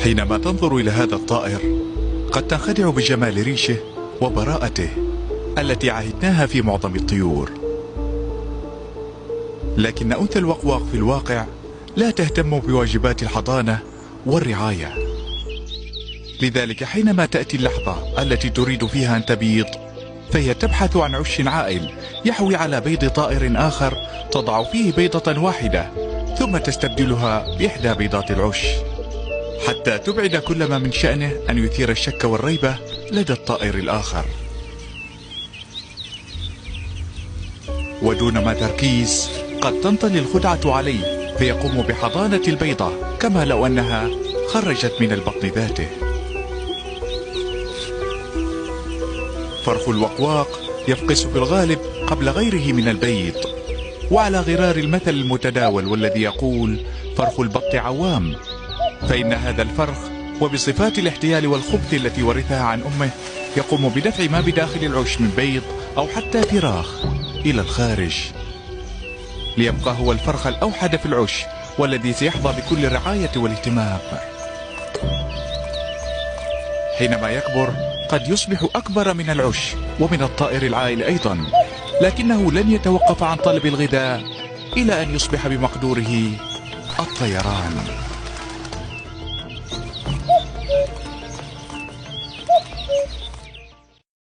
حينما تنظر إلى هذا الطائر قد تنخدع بجمال ريشه وبراءته التي عهدناها في معظم الطيور، لكن أنثى الوقواق في الواقع لا تهتم بواجبات الحضانة والرعاية. لذلك حينما تأتي اللحظة التي تريد فيها أن تبيض فهي تبحث عن عش عائل يحوي على بيض طائر آخر تضع فيه بيضة واحدة ثم تستبدلها بإحدى بيضات العش، حتى تبعد كل ما من شأنه أن يثير الشك والريبة لدى الطائر الآخر. ودون ما تركيز قد تنطلي الخدعة عليه فيقوم بحضانة البيضة كما لو أنها خرجت من البطن ذاته. فرخ الوقواق يفقس في الغالب قبل غيره من البيض، وعلى غرار المثل المتداول والذي يقول فرخ البط عوام، فإن هذا الفرخ وبصفات الاحتيال والخبث التي ورثها عن أمه يقوم بدفع ما بداخل العش من بيض أو حتى فراخ إلى الخارج، ليبقى هو الفرخ الأوحد في العش والذي سيحظى بكل الرعاية والاهتمام. حينما يكبر قد يصبح أكبر من العش ومن الطائر العائل أيضا، لكنه لن يتوقف عن طلب الغذاء إلى أن يصبح بمقدوره الطيران.